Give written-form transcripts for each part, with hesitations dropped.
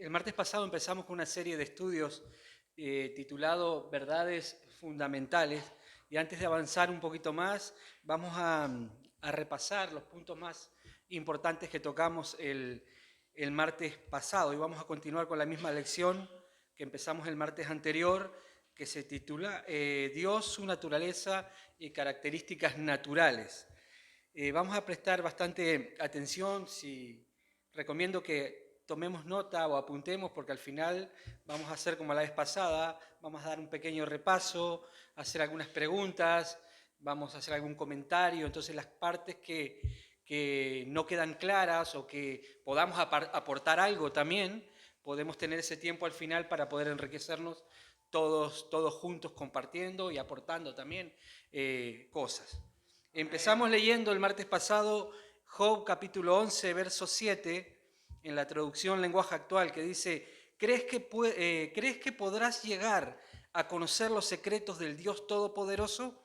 El martes pasado empezamos con una serie de estudios titulado Verdades Fundamentales, y antes de avanzar un poquito más vamos a repasar los puntos más importantes que tocamos el martes pasado, y vamos a continuar con la misma lección que empezamos el martes anterior, que se titula Dios, su naturaleza y características naturales. Vamos a prestar bastante atención. Recomiendo que tomemos nota o apuntemos, porque al final vamos a hacer como la vez pasada, vamos a dar un pequeño repaso, hacer algunas preguntas, vamos a hacer algún comentario. Entonces las partes que no quedan claras o que podamos aportar algo también, podemos tener ese tiempo al final para poder enriquecernos todos juntos, compartiendo y aportando también cosas. Empezamos leyendo el martes pasado Job capítulo 11, verso 7, en la traducción lenguaje actual, que dice: ¿Crees que podrás llegar a conocer los secretos del Dios Todopoderoso?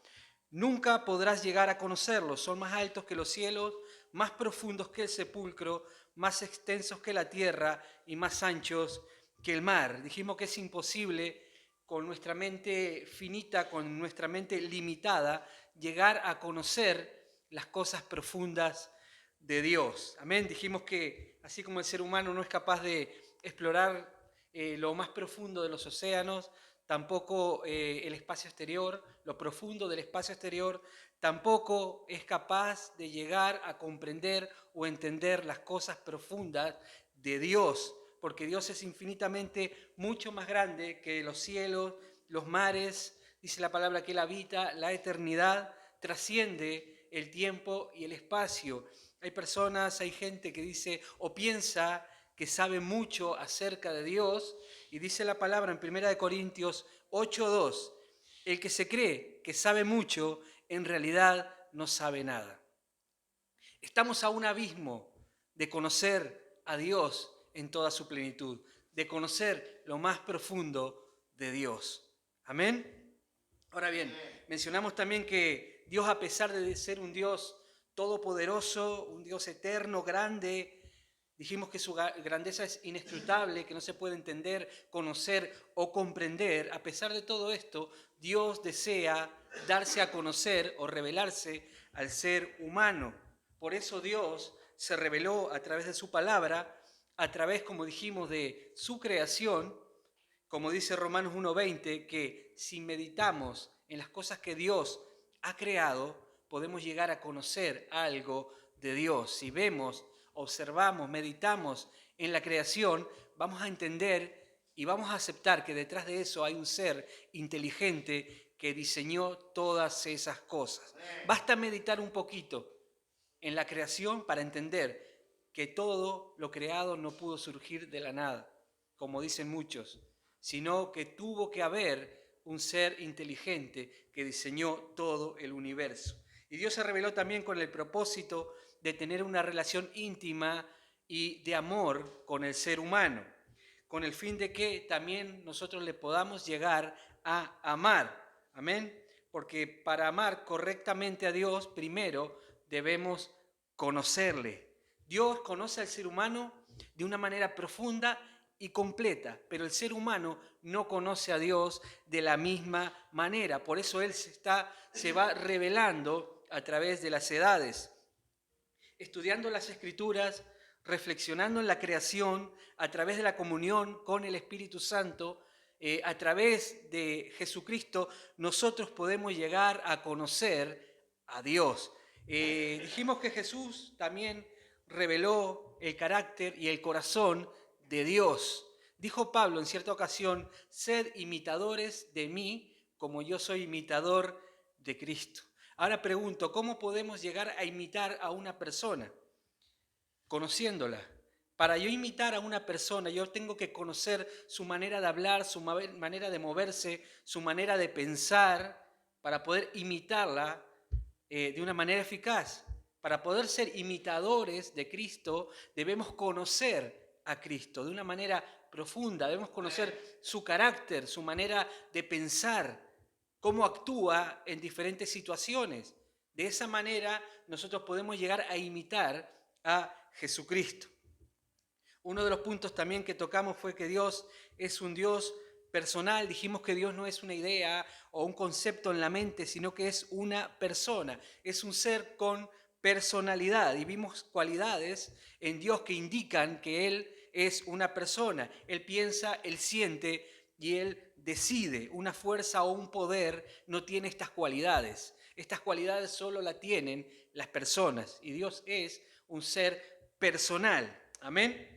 Nunca podrás llegar a conocerlos. Son más altos que los cielos, más profundos que el sepulcro, más extensos que la tierra y más anchos que el mar. Dijimos que es imposible, con nuestra mente finita, con nuestra mente limitada, llegar a conocer las cosas profundas de Dios. Amén. Dijimos que así como el ser humano no es capaz de explorar lo más profundo de los océanos, tampoco el espacio exterior, lo profundo del espacio exterior, tampoco es capaz de llegar a comprender o entender las cosas profundas de Dios, porque Dios es infinitamente mucho más grande que los cielos, los mares. Dice la palabra que Él habita la eternidad, trasciende el tiempo y el espacio. Hay personas, hay gente que dice o piensa que sabe mucho acerca de Dios, y dice la palabra en 1 Corintios 8:2, el que se cree que sabe mucho, en realidad no sabe nada. Estamos a un abismo de conocer a Dios en toda su plenitud, de conocer lo más profundo de Dios. Amén. Ahora bien, mencionamos también que Dios, a pesar de ser un Dios todopoderoso, un Dios eterno, grande, dijimos que su grandeza es inescrutable, que no se puede entender, conocer o comprender. A pesar de todo esto, Dios desea darse a conocer o revelarse al ser humano. Por eso Dios se reveló a través de su palabra, a través, como dijimos, de su creación. Como dice Romanos 1:20, que si meditamos en las cosas que Dios ha creado, podemos llegar a conocer algo de Dios. Si vemos, observamos, meditamos en la creación, vamos a entender y vamos a aceptar que detrás de eso hay un ser inteligente que diseñó todas esas cosas. Basta meditar un poquito en la creación para entender que todo lo creado no pudo surgir de la nada, como dicen muchos, sino que tuvo que haber un ser inteligente que diseñó todo el universo. Y Dios se reveló también con el propósito de tener una relación íntima y de amor con el ser humano, con el fin de que también nosotros le podamos llegar a amar. Amén. Porque para amar correctamente a Dios, primero debemos conocerle. Dios conoce al ser humano de una manera profunda y completa, pero el ser humano no conoce a Dios de la misma manera. Por eso Él se va revelando a través de las edades, estudiando las Escrituras, reflexionando en la creación, a través de la comunión con el Espíritu Santo. A través de Jesucristo nosotros podemos llegar a conocer a Dios. Dijimos que Jesús también reveló el carácter y el corazón de Dios. Dijo Pablo en cierta ocasión: sed imitadores de mí como yo soy imitador de Cristo. Ahora pregunto, ¿cómo podemos llegar a imitar a una persona? Conociéndola. Para yo imitar a una persona, yo tengo que conocer su manera de hablar, su manera de moverse, su manera de pensar, para poder imitarla de una manera eficaz. Para poder ser imitadores de Cristo, debemos conocer a Cristo de una manera profunda, debemos conocer su carácter, su manera de pensar, cómo actúa en diferentes situaciones. De esa manera nosotros podemos llegar a imitar a Jesucristo. Uno de los puntos también que tocamos fue que Dios es un Dios personal. Dijimos que Dios no es una idea o un concepto en la mente, sino que es una persona, es un ser con personalidad. Y vimos cualidades en Dios que indican que Él es una persona. Él piensa, Él siente y Él decide. Una fuerza o un poder no tiene estas cualidades. Estas cualidades solo la tienen las personas. Y Dios es un ser personal. Amén.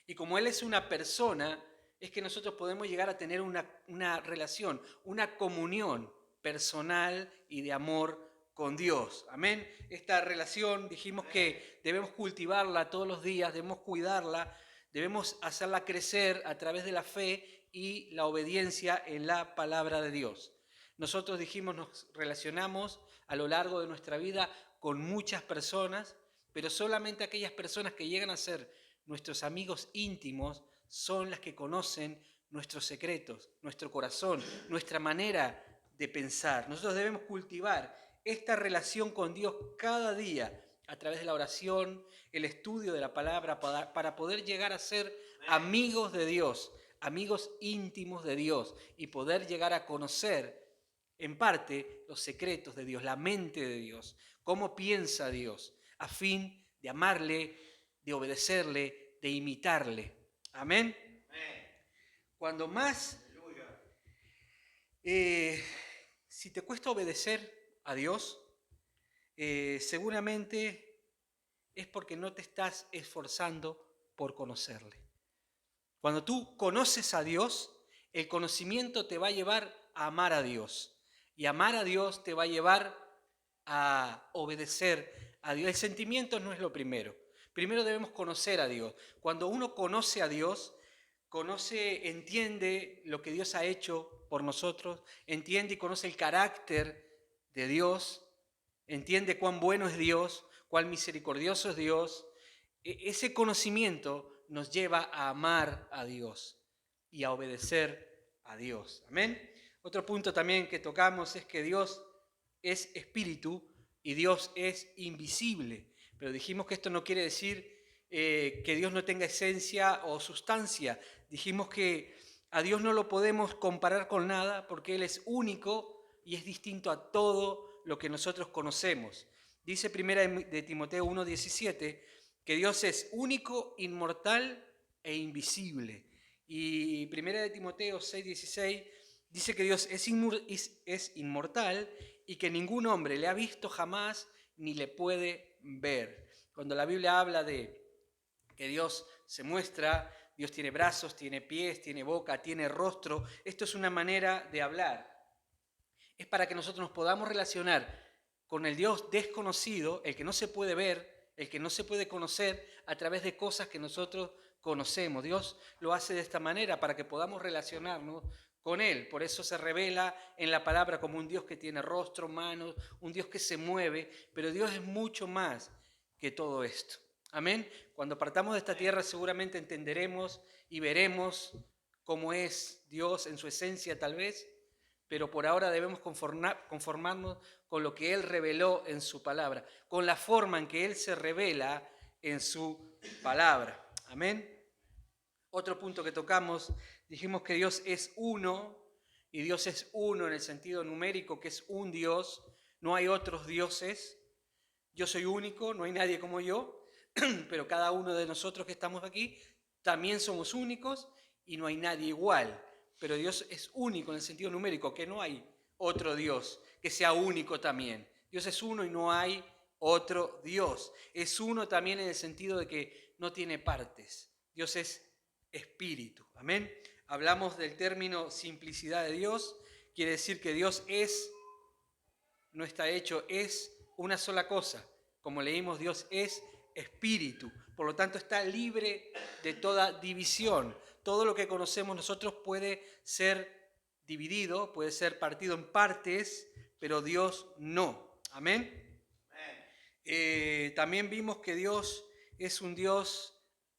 Y como Él es una persona, es que nosotros podemos llegar a tener una relación, una comunión personal y de amor con Dios. Amén. Esta relación dijimos que debemos cultivarla todos los días, debemos cuidarla, debemos hacerla crecer a través de la fe y la obediencia en la palabra de Dios. Nosotros dijimos, nos relacionamos a lo largo de nuestra vida con muchas personas, pero solamente aquellas personas que llegan a ser nuestros amigos íntimos son las que conocen nuestros secretos, nuestro corazón, nuestra manera de pensar. Nosotros debemos cultivar esta relación con Dios cada día a través de la oración, el estudio de la palabra, para poder llegar a ser amigos de Dios, amigos íntimos de Dios y poder llegar a conocer en parte los secretos de Dios, la mente de Dios, cómo piensa Dios, a fin de amarle, de obedecerle, de imitarle. Amén. Cuando más, si te cuesta obedecer a Dios, seguramente es porque no te estás esforzando por conocerle. Cuando tú conoces a Dios, el conocimiento te va a llevar a amar a Dios. Y amar a Dios te va a llevar a obedecer a Dios. El sentimiento no es lo primero. Primero debemos conocer a Dios. Cuando uno conoce a Dios, entiende lo que Dios ha hecho por nosotros, entiende y conoce el carácter de Dios, entiende cuán bueno es Dios, cuán misericordioso es Dios. Ese conocimiento nos lleva a amar a Dios y a obedecer a Dios. Amén. Otro punto también que tocamos es que Dios es espíritu y Dios es invisible. Pero dijimos que esto no quiere decir que Dios no tenga esencia o sustancia. Dijimos que a Dios no lo podemos comparar con nada porque Él es único y es distinto a todo lo que nosotros conocemos. Dice primera de Timoteo 1:17 que Dios es único, inmortal e invisible. Y primera de Timoteo 6:16 dice que Dios es inmortal y que ningún hombre le ha visto jamás ni le puede ver. Cuando la Biblia habla de que Dios se muestra, Dios tiene brazos, tiene pies, tiene boca, tiene rostro, esto es una manera de hablar. Es para que nosotros nos podamos relacionar con el Dios desconocido, el que no se puede ver, el que no se puede conocer a través de cosas que nosotros conocemos. Dios lo hace de esta manera para que podamos relacionarnos con Él. Por eso se revela en la palabra como un Dios que tiene rostro, manos, un Dios que se mueve, pero Dios es mucho más que todo esto. Amén. Cuando partamos de esta tierra seguramente entenderemos y veremos cómo es Dios en su esencia tal vez, pero por ahora debemos conformarnos con lo que Él reveló en su palabra, con la forma en que Él se revela en su palabra. Amén. Otro punto que tocamos, dijimos que Dios es uno, y Dios es uno en el sentido numérico, que es un Dios, no hay otros dioses. Yo soy único, no hay nadie como yo, pero cada uno de nosotros que estamos aquí también somos únicos y no hay nadie igual. Pero Dios es único en el sentido numérico, que no hay otro Dios que sea único también. Dios es uno y no hay otro Dios. Es uno también en el sentido de que no tiene partes. Dios es espíritu. Amén. Hablamos del término simplicidad de Dios. Quiere decir que Dios es, no está hecho, es una sola cosa. Como leímos, Dios es espíritu. Por lo tanto, está libre de toda división. Todo lo que conocemos nosotros puede ser dividido, puede ser partido en partes, pero Dios no. Amén. También vimos que Dios es un Dios,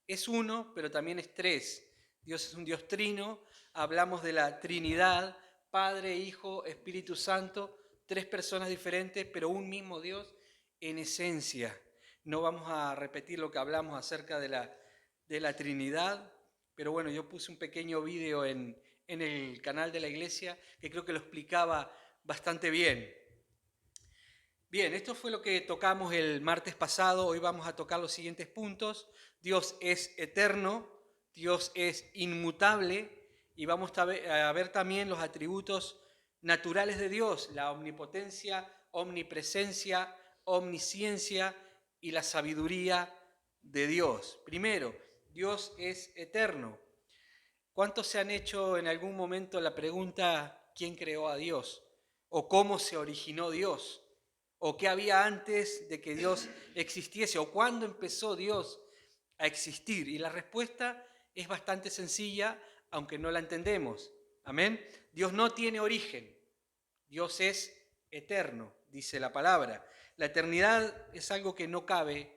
es uno, pero también es tres. Dios es un Dios trino. Hablamos de la Trinidad, Padre, Hijo, Espíritu Santo, tres personas diferentes, pero un mismo Dios en esencia. No vamos a repetir lo que hablamos acerca de de la Trinidad, pero bueno, yo puse un pequeño vídeo en el canal de la iglesia que creo que lo explicaba bastante bien. Bien, esto fue lo que tocamos el martes pasado. Hoy vamos a tocar los siguientes puntos. Dios es eterno, Dios es inmutable y vamos a ver también los atributos naturales de Dios, la omnipotencia, omnipresencia, omnisciencia y la sabiduría de Dios. Primero, Dios es eterno. ¿Cuántos se han hecho en algún momento la pregunta ¿quién creó a Dios? ¿O cómo se originó Dios? ¿O qué había antes de que Dios existiese? ¿O cuándo empezó Dios a existir? Y la respuesta es bastante sencilla, aunque no la entendemos. Amén. Dios no tiene origen. Dios es eterno, dice la palabra. La eternidad es algo que no cabe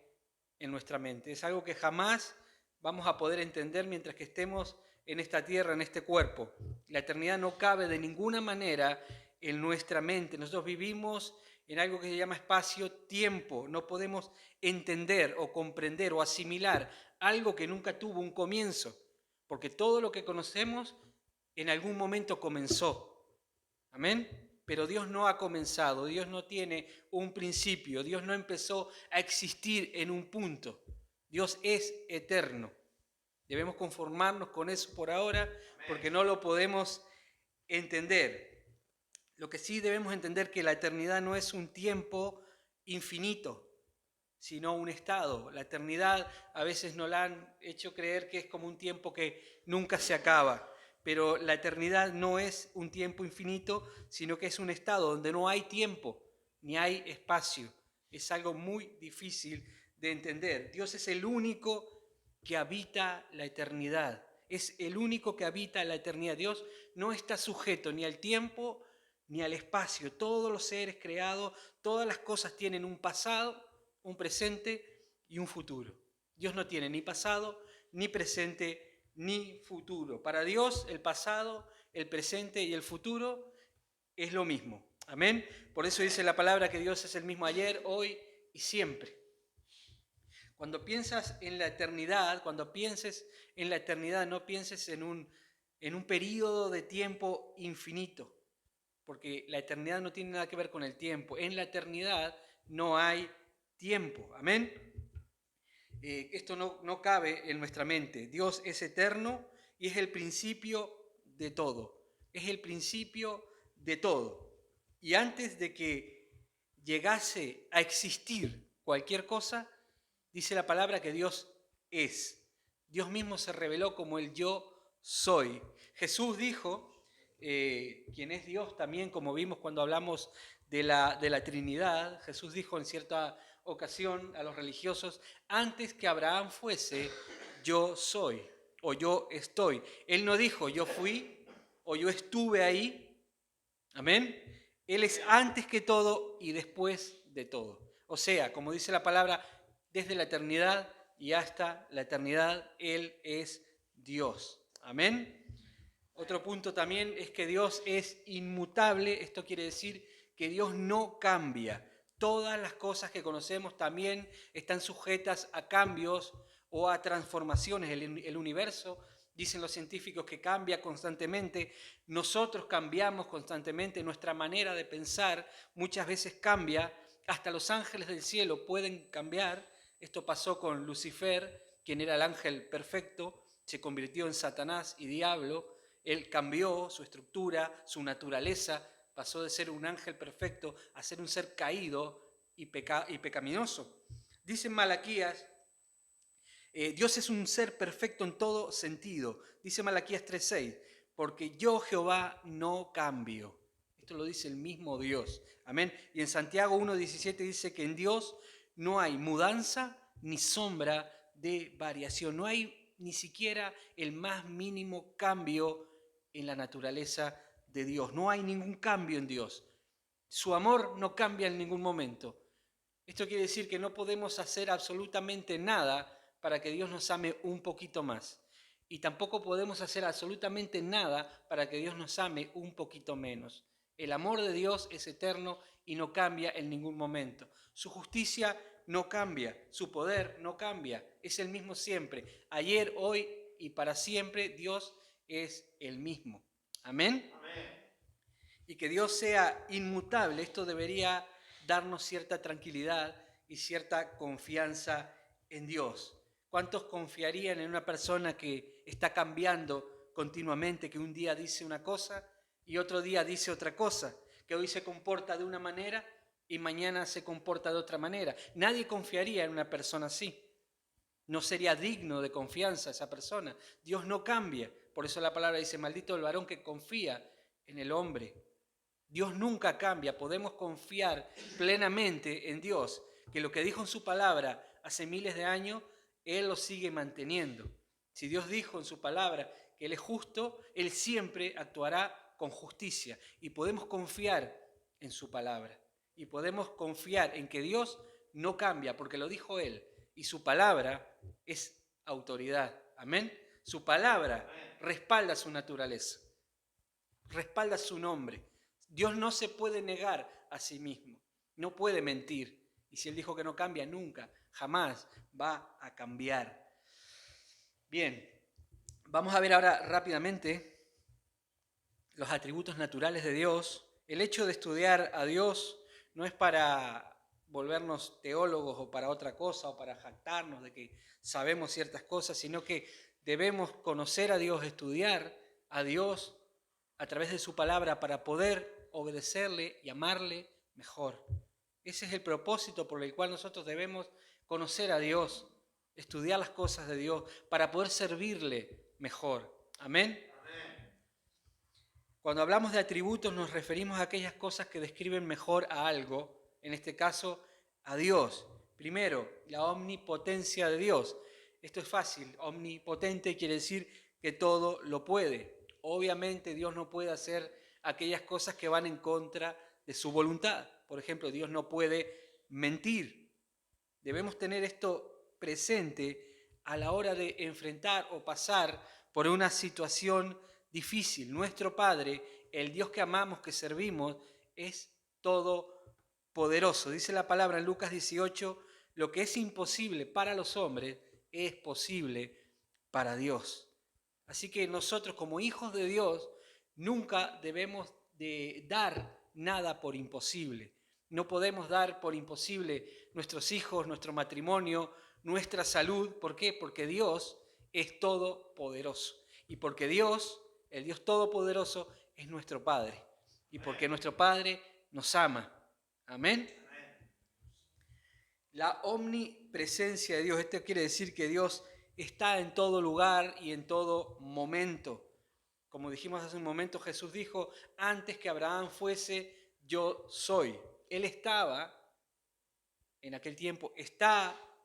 en nuestra mente. Es algo que jamás vamos a poder entender mientras que estemos en esta tierra, en este cuerpo. La eternidad no cabe de ninguna manera en nuestra mente. Nosotros vivimos en algo que se llama espacio-tiempo. No podemos entender o comprender o asimilar algo que nunca tuvo un comienzo, porque todo lo que conocemos en algún momento comenzó. Amén. Pero Dios no ha comenzado, Dios no tiene un principio, Dios no empezó a existir en un punto. Dios es eterno. Debemos conformarnos con eso por ahora, porque no lo podemos entender. Lo que sí debemos entender que la eternidad no es un tiempo infinito, sino un estado. La eternidad a veces nos la han hecho creer que es como un tiempo que nunca se acaba, pero la eternidad no es un tiempo infinito, sino que es un estado donde no hay tiempo ni hay espacio. Es algo muy difícil de entender. Dios es el único que habita la eternidad. Es el único que habita la eternidad. Dios no está sujeto ni al tiempo ni al espacio. Todos los seres creados, todas las cosas tienen un pasado, un presente y un futuro. Dios no tiene ni pasado, ni presente, ni futuro. Para Dios el pasado, el presente y el futuro es lo mismo. Amén. Por eso dice la palabra que Dios es el mismo ayer, hoy y siempre. Cuando piensas en la eternidad, cuando pienses en la eternidad, no pienses en un periodo de tiempo infinito, porque la eternidad no tiene nada que ver con el tiempo. En la eternidad no hay tiempo. Amén. Esto no cabe en nuestra mente. Dios es eterno y es el principio de todo. Es el principio de todo. Y antes de que llegase a existir cualquier cosa, dice la palabra que Dios es. Dios mismo se reveló como el yo soy. Jesús dijo, quien es Dios también, como vimos cuando hablamos de la Trinidad, Jesús dijo en cierta ocasión a los religiosos, antes que Abraham fuese, yo soy o yo estoy. Él no dijo yo fui o yo estuve ahí. Amén. Él es antes que todo y después de todo. O sea, como dice la palabra, desde la eternidad y hasta la eternidad, Él es Dios. Amén. Otro punto también es que Dios es inmutable. Esto quiere decir que Dios no cambia. Todas las cosas que conocemos también están sujetas a cambios o a transformaciones. El universo, dicen los científicos, que cambia constantemente. Nosotros cambiamos constantemente. Nuestra manera de pensar muchas veces cambia. Hasta los ángeles del cielo pueden cambiar. Esto pasó con Lucifer, quien era el ángel perfecto, se convirtió en Satanás y diablo. Él cambió su estructura, su naturaleza, pasó de ser un ángel perfecto a ser un ser caído y pecaminoso. Dice en Malaquías, Dios es un ser perfecto en todo sentido. Dice Malaquías 3:6, porque yo Jehová no cambio. Esto lo dice el mismo Dios. Amén. Y en Santiago 1:17 dice que en Dios no hay mudanza ni sombra de variación. No hay ni siquiera el más mínimo cambio en la naturaleza de Dios. No hay ningún cambio en Dios. Su amor no cambia en ningún momento. Esto quiere decir que no podemos hacer absolutamente nada para que Dios nos ame un poquito más. Y tampoco podemos hacer absolutamente nada para que Dios nos ame un poquito menos. El amor de Dios es eterno y no cambia en ningún momento. Su justicia no cambia, su poder no cambia, es el mismo siempre. Ayer, hoy y para siempre Dios es el mismo. Amén. Y que Dios sea inmutable, esto debería darnos cierta tranquilidad y cierta confianza en Dios. ¿Cuántos confiarían en una persona que está cambiando continuamente, que un día dice una cosa y otro día dice otra cosa, que hoy se comporta de una manera y mañana se comporta de otra manera? Nadie confiaría en una persona así. No sería digno de confianza esa persona. Dios no cambia. Por eso la palabra dice, maldito el varón que confía en el hombre. Dios nunca cambia. Podemos confiar plenamente en Dios, que lo que dijo en su palabra hace miles de años, Él lo sigue manteniendo. Si Dios dijo en su palabra que Él es justo, Él siempre actuará con justicia. Y podemos confiar en su palabra. Y podemos confiar en que Dios no cambia, porque lo dijo Él. Y su palabra es autoridad. Amén. Su palabra respalda su naturaleza, respalda su nombre. Dios no se puede negar a sí mismo, no puede mentir. Y si Él dijo que no cambia, nunca, jamás va a cambiar. Bien, vamos a ver ahora rápidamente los atributos naturales de Dios. El hecho de estudiar a Dios no es para volvernos teólogos o para otra cosa o para jactarnos de que sabemos ciertas cosas, sino que debemos conocer a Dios, estudiar a Dios a través de su palabra para poder obedecerle y amarle mejor. Ese es el propósito por el cual nosotros debemos conocer a Dios, estudiar las cosas de Dios para poder servirle mejor. Amén. Cuando hablamos de atributos nos referimos a aquellas cosas que describen mejor a algo, en este caso a Dios. Primero, la omnipotencia de Dios. Esto es fácil, omnipotente quiere decir que todo lo puede. Obviamente Dios no puede hacer aquellas cosas que van en contra de su voluntad. Por ejemplo, Dios no puede mentir. Debemos tener esto presente a la hora de enfrentar o pasar por una situación difícil. Nuestro Padre, el Dios que amamos, que servimos, es todopoderoso. Dice la palabra en Lucas 18, lo que es imposible para los hombres es posible para Dios. Así que nosotros como hijos de Dios nunca debemos de dar nada por imposible. No podemos dar por imposible nuestros hijos, nuestro matrimonio, nuestra salud. ¿Por qué? Porque Dios es todopoderoso. Y porque Dios, el Dios todopoderoso, es nuestro Padre. Y porque nuestro Padre nos ama. Amén. La omnipresencia de Dios, esto quiere decir que Dios está en todo lugar y en todo momento. Como dijimos hace un momento, Jesús dijo, antes que Abraham fuese, yo soy. Él estaba en aquel tiempo,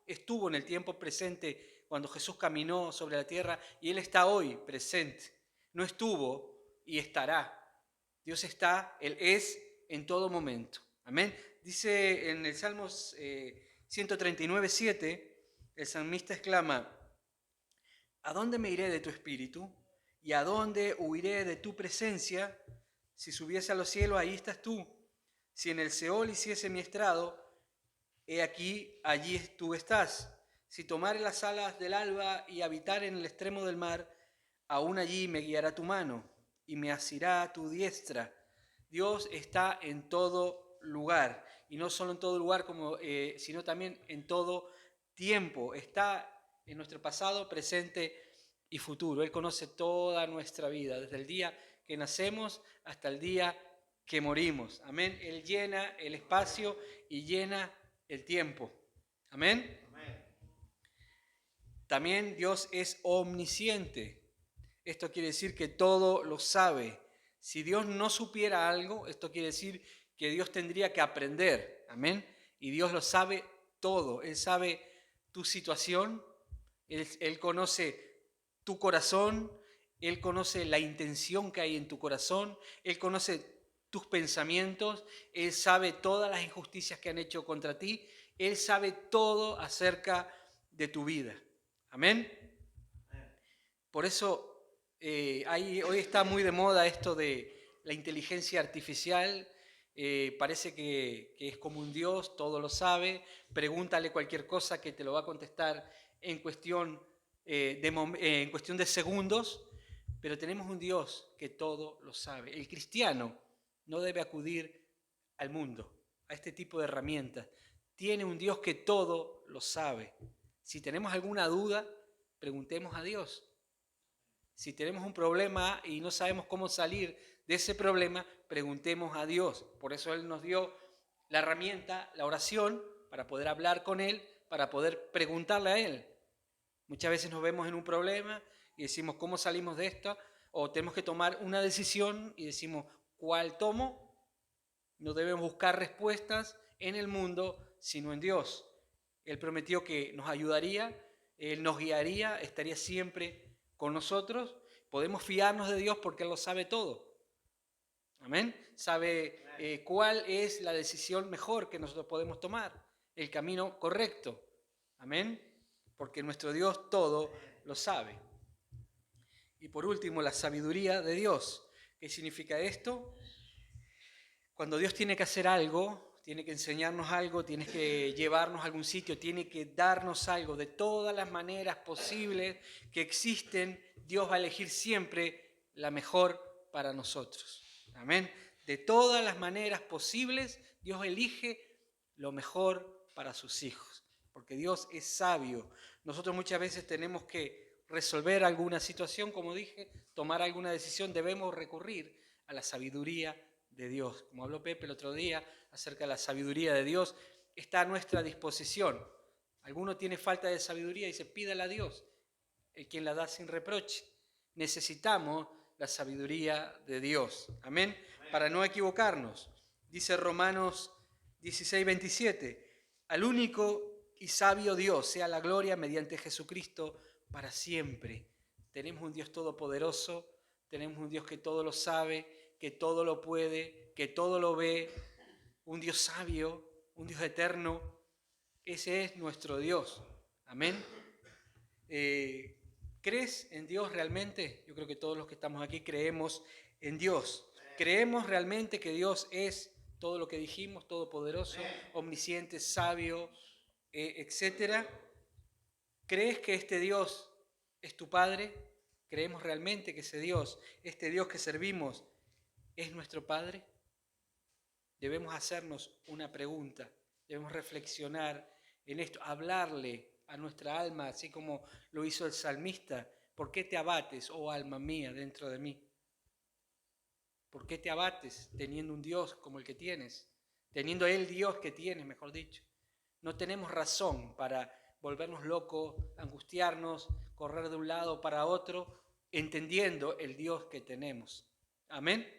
estuvo en el tiempo presente cuando Jesús caminó sobre la tierra y Él está hoy presente. No estuvo y estará. Dios está, Él es en todo momento. Amén. Dice en el Salmos 139:7, el salmista exclama, ¿a dónde me iré de tu espíritu? ¿Y a dónde huiré de tu presencia? Si subiese a los cielos, ahí estás tú. Si en el Seol hiciese mi estrado, he aquí, allí tú estás. Si tomare las alas del alba y habitar en el extremo del mar, aún allí me guiará tu mano y me asirá tu diestra. Dios está en todo lugar, y no solo en todo lugar, sino también en todo tiempo. Está en nuestro pasado, presente y futuro. Él conoce toda nuestra vida, desde el día que nacemos hasta el día que morimos. Amén. Él llena el espacio y llena el tiempo. Amén. También Dios es omnisciente. Esto quiere decir que todo lo sabe. Si Dios no supiera algo, esto quiere decir que Dios tendría que aprender. Amén. Y Dios lo sabe todo. Él sabe tu situación, Él conoce tu corazón, Él conoce la intención que hay en tu corazón, Él conoce tus pensamientos, Él sabe todas las injusticias que han hecho contra ti, Él sabe todo acerca de tu vida. Amén. Por eso hoy está muy de moda esto de la inteligencia artificial. parece que es como un Dios, todo lo sabe, pregúntale cualquier cosa que te lo va a contestar en cuestión, en cuestión de segundos, pero tenemos un Dios que todo lo sabe. El cristiano no debe acudir al mundo, a este tipo de herramientas. Tiene un Dios que todo lo sabe. Si tenemos alguna duda, preguntemos a Dios. Si tenemos un problema y no sabemos cómo salir de ese problema, preguntemos a Dios. Por eso Él nos dio la herramienta, la oración, para poder hablar con Él, para poder preguntarle a Él. Muchas veces nos vemos en un problema y decimos, ¿cómo salimos de esto? O tenemos que tomar una decisión y decimos, ¿cuál tomo? No debemos buscar respuestas en el mundo, sino en Dios. Él prometió que nos ayudaría, Él nos guiaría, estaría siempre con nosotros. Podemos fiarnos de Dios porque Él lo sabe todo. Amén. Sabe cuál es la decisión mejor que nosotros podemos tomar, el camino correcto. Amén. Porque nuestro Dios todo lo sabe. Y por último, la sabiduría de Dios. ¿Qué significa esto? Cuando Dios tiene que hacer algo, tiene que enseñarnos algo, tiene que llevarnos a algún sitio, tiene que darnos algo, de todas las maneras posibles que existen, Dios va a elegir siempre la mejor para nosotros. Amén. De todas las maneras posibles, Dios elige lo mejor para sus hijos, porque Dios es sabio. Nosotros muchas veces tenemos que resolver alguna situación, como dije, tomar alguna decisión, debemos recurrir a la sabiduría de Dios. Como habló Pepe el otro día acerca de la sabiduría de Dios, está a nuestra disposición. Alguno tiene falta de sabiduría y dice, pídala a Dios, el quien la da sin reproche. Necesitamos la sabiduría de Dios. Amén. Para no equivocarnos. Dice Romanos 16:27, al único y sabio Dios sea la gloria mediante Jesucristo para siempre. Tenemos un Dios todopoderoso, tenemos un Dios que todo lo sabe, que todo lo puede, que todo lo ve, un Dios sabio, un Dios eterno. Ese es nuestro Dios. Amén. ¿Crees en Dios realmente? Yo creo que todos los que estamos aquí creemos en Dios. ¿Creemos realmente que Dios es todo lo que dijimos, todopoderoso, omnisciente, sabio, etcétera? ¿Crees que este Dios es tu Padre? ¿Creemos realmente que ese Dios, este Dios que servimos, es nuestro Padre? Debemos hacernos una pregunta, debemos reflexionar en esto, hablarle a nuestra alma, así como lo hizo el salmista. ¿Por qué te abates, oh alma mía, dentro de mí? ¿Por qué te abates teniendo un Dios como el que tienes? Teniendo el Dios que tienes, mejor dicho. No tenemos razón para volvernos locos, angustiarnos, correr de un lado para otro, entendiendo el Dios que tenemos. Amén.